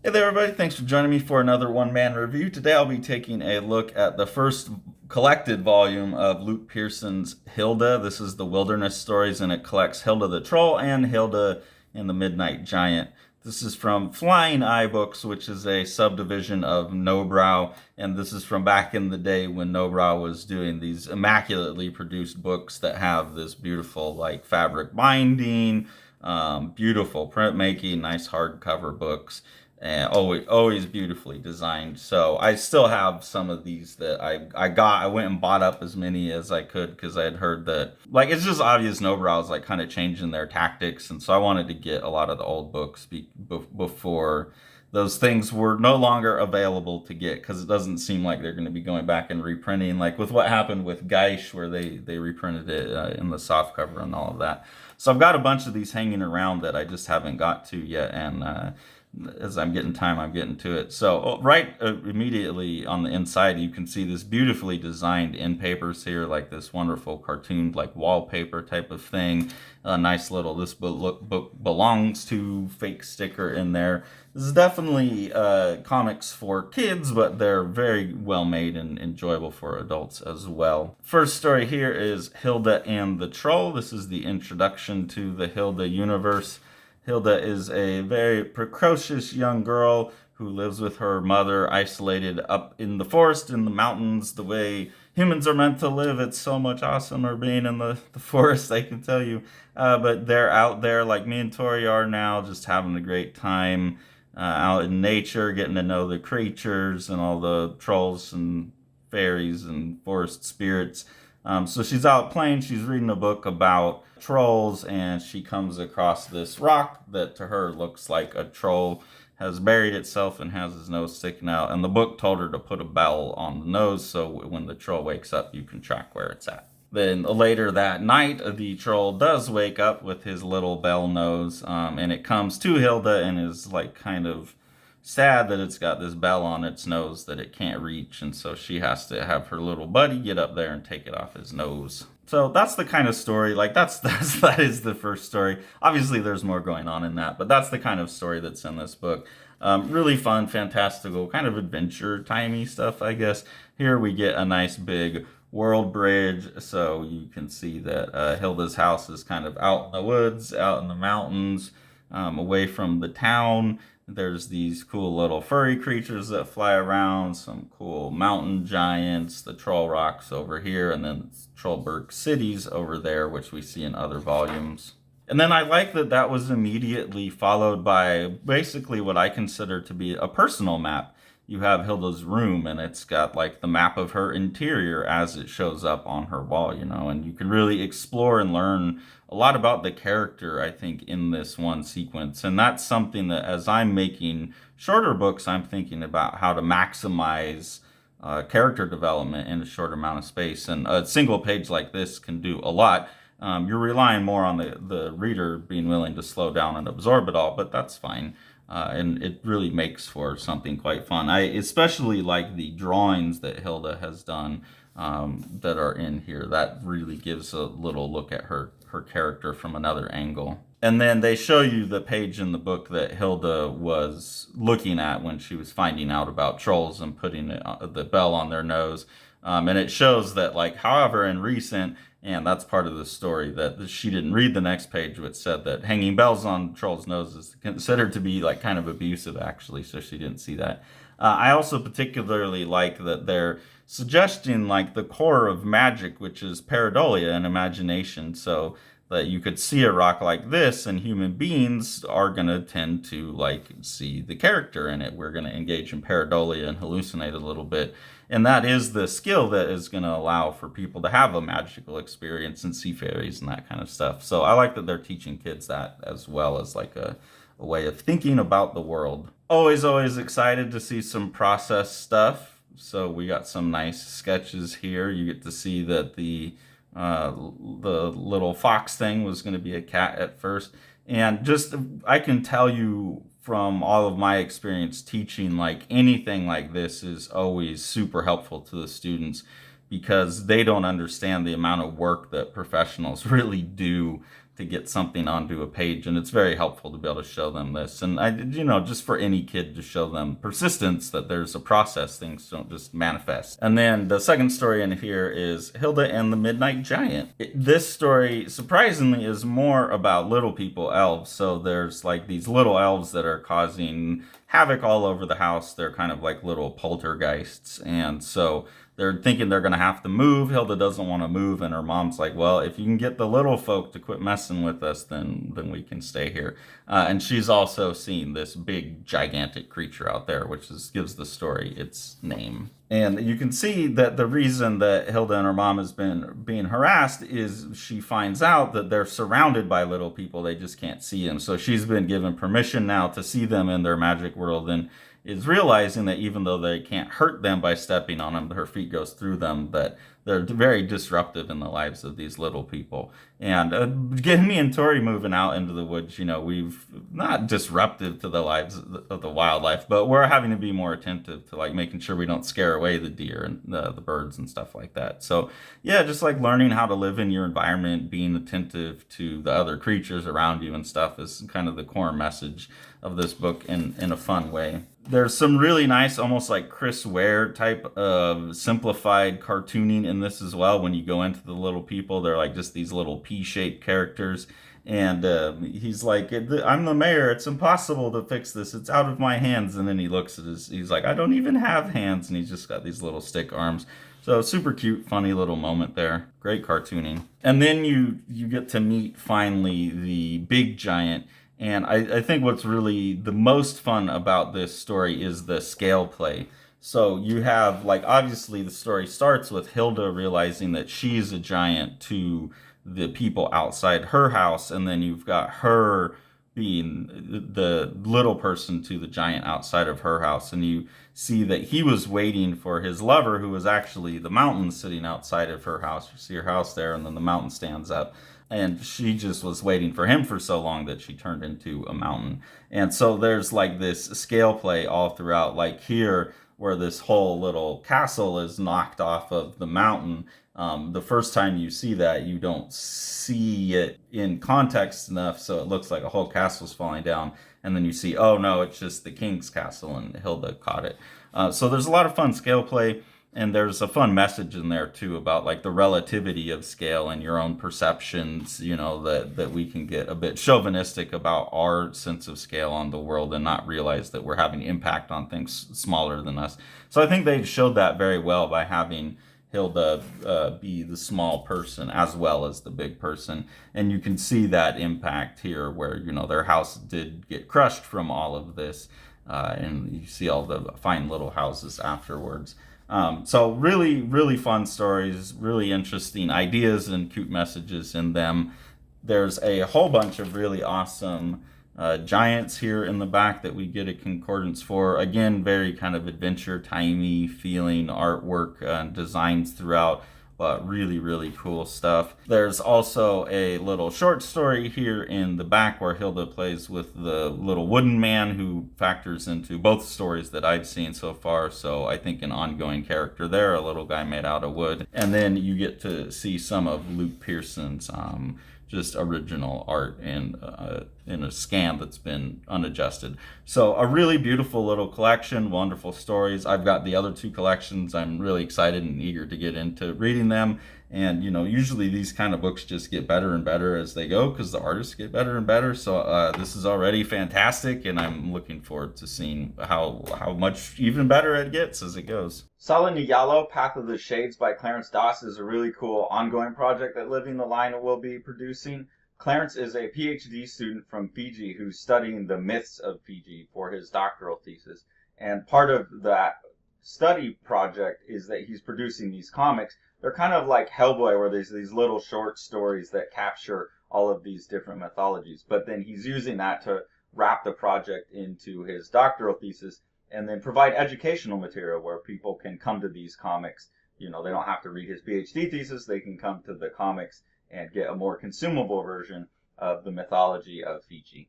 Hey there, everybody. Thanks for joining me for another one-man review. Today I'll be taking a look at the first collected volume of Luke Pearson's Hilda. This is the Wilderness Stories, and it collects Hilda the Troll and Hilda and the Midnight Giant. This is from Flying Eye Books, which is a subdivision of Nobrow, and this is from back in the day when Nobrow was doing these immaculately produced books that have this beautiful, like, fabric binding, beautiful printmaking, nice hardcover books, and always beautifully designed. So I still have some of these that I went and bought up as many as I could because I had heard that, like, it's just obvious Nobrow's like kind of changing their tactics, and so I wanted to get a lot of the old books before those things were no longer available to get, because it doesn't seem like they're going to be going back and reprinting, like with what happened with Geish, where they reprinted it in the softcover and all of that. So I've got a bunch of these hanging around that I just haven't got to yet, and as I'm getting time, I'm getting to it. So immediately on the inside, you can see this beautifully designed end papers here, like this wonderful cartoon, like wallpaper type of thing. A nice little "this book belongs to" fake sticker in there. This is definitely comics for kids, but they're very well made and enjoyable for adults as well. First story here is Hilda and the Troll. This is the introduction to the Hilda universe. Hilda is a very precocious young girl who lives with her mother, isolated up in the forest, in the mountains, the way humans are meant to live. It's so much awesomer being in the forest, I can tell you. But they're out there like me and Tori are now, just having a great time out in nature, getting to know the creatures and all the trolls and fairies and forest spirits. So she's out playing, she's reading a book about trolls, and she comes across this rock that to her looks like a troll has buried itself and has his nose sticking out. And the book told her to put a bell on the nose so when the troll wakes up, you can track where it's at. Then later that night, the troll does wake up with his little bell nose, and it comes to Hilda and is like kind of sad that it's got this bell on its nose that it can't reach, and so she has to have her little buddy get up there and take it off his nose. So that's the kind of story, like that is the first story. Obviously there's more going on in that, but that's the kind of story that's in this book. Really fun, fantastical, kind of adventure timey stuff, I guess. Here we get a nice big world bridge, so you can see that Hilda's house is kind of out in the woods, out in the mountains, away from the town. There's these cool little furry creatures that fly around, some cool mountain giants, the troll rocks over here, and then Trollberg cities over there, which we see in other volumes. And then I like that that was immediately followed by basically what I consider to be a personal map. You have Hilda's room, and it's got like the map of her interior as it shows up on her wall, and you can really explore and learn a lot about the character, I think, in this one sequence. And that's something that, as I'm making shorter books, I'm thinking about how to maximize character development in a short amount of space. And a single page like this can do a lot. You're relying more on the reader being willing to slow down and absorb it all, but that's fine. And it really makes for something quite fun. I especially like the drawings that Hilda has done that are in here. That really gives a little look at her character from another angle. And then they show you the page in the book that Hilda was looking at when she was finding out about trolls and putting the bell on their nose. And it shows that, like, however, in recent, and that's part of the story, that she didn't read the next page, which said that hanging bells on trolls' noses is considered to be like kind of abusive, actually, so she didn't see that. I also particularly like that they're suggesting like the core of magic, which is pareidolia and imagination, so that you could see a rock like this, and human beings are going to tend to like see the character in it. We're going to engage in pareidolia and hallucinate a little bit. And that is the skill that is going to allow for people to have a magical experience and see fairies and that kind of stuff. So I like that they're teaching kids that as well as like a way of thinking about the world. Always excited to see some process stuff. So we got some nice sketches here. You get to see that the little fox thing was going to be a cat at first. And just, I can tell you from all of my experience teaching, like anything like this is always super helpful to the students, because they don't understand the amount of work that professionals really do to get something onto a page, and it's very helpful to be able to show them this. And just for any kid to show them persistence, that there's a process, things don't just manifest. And then the second story in here is Hilda and the Midnight Giant. This story, surprisingly, is more about little people, elves. So there's like these little elves that are causing havoc all over the house. They're kind of like little poltergeists, and so they're thinking they're going to have to move. Hilda doesn't want to move, and her mom's like, well, if you can get the little folk to quit messing with us, then we can stay here. And she's also seen this big, gigantic creature out there, which gives the story its name. And you can see that the reason that Hilda and her mom has been being harassed is she finds out that they're surrounded by little people. They just can't see them. So she's been given permission now to see them in their magic world, and is realizing that even though they can't hurt them by stepping on them, her feet goes through them, that they're very disruptive in the lives of these little people. And getting me and Tori moving out into the woods, we've not disruptive to the lives of the wildlife, but we're having to be more attentive to like making sure we don't scare away the deer and the birds and stuff like that. So yeah, just like learning how to live in your environment, being attentive to the other creatures around you and stuff is kind of the core message of this book in a fun way. There's some really nice, almost like Chris Ware type of simplified cartooning in this as well. When you go into the little people, they're like just these little pea-shaped characters. And he's like, I'm the mayor. It's impossible to fix this. It's out of my hands. And then he looks at he's like, I don't even have hands. And he's just got these little stick arms. So super cute, funny little moment there. Great cartooning. And then you get to meet finally the big giant. And I think what's really the most fun about this story is the scale play. So you have, like, obviously the story starts with Hilda realizing that she's a giant to the people outside her house, and then you've got her being the little person to the giant outside of her house. And you see that he was waiting for his lover, who was actually the mountain sitting outside of her house. You see her house there, and then the mountain stands up. And she just was waiting for him for so long that she turned into a mountain. And so there's like this scale play all throughout, like here, where this whole little castle is knocked off of the mountain. The first time you see that, you don't see it in context enough, so it looks like a whole castle's falling down. And then you see, oh no, it's just the king's castle, and Hilda caught it. So there's a lot of fun scale play. And there's a fun message in there too about like the relativity of scale and your own perceptions, that we can get a bit chauvinistic about our sense of scale on the world and not realize that we're having impact on things smaller than us. So I think they showed that very well by having Hilda be the small person as well as the big person. And you can see that impact here where, their house did get crushed from all of this. And you see all the fine little houses afterwards. So really, really fun stories, really interesting ideas and cute messages in them. There's a whole bunch of really awesome giants here in the back that we get a concordance for. Again, very kind of adventure timey feeling artwork, designs throughout. But really, really cool stuff. There's also a little short story here in the back where Hilda plays with the little wooden man who factors into both stories that I've seen so far. So I think an ongoing character there, a little guy made out of wood. And then you get to see some of Luke Pearson's just original art in a scan that's been unadjusted. So a really beautiful little collection, wonderful stories. I've got the other two collections. I'm really excited and eager to get into reading them. And, usually these kind of books just get better and better as they go because the artists get better and better. So this is already fantastic, and I'm looking forward to seeing how much even better it gets as it goes. Solid Yellow, Path of the Shades by Clarence Doss is a really cool ongoing project that Living the Line will be producing. Clarence is a PhD student from Fiji who's studying the myths of Fiji for his doctoral thesis. And part of that study project is that he's producing these comics. They're kind of like Hellboy, where there's these little short stories that capture all of these different mythologies. But then he's using that to wrap the project into his doctoral thesis and then provide educational material where people can come to these comics. They don't have to read his PhD thesis. They can come to the comics and get a more consumable version of the mythology of Fiji.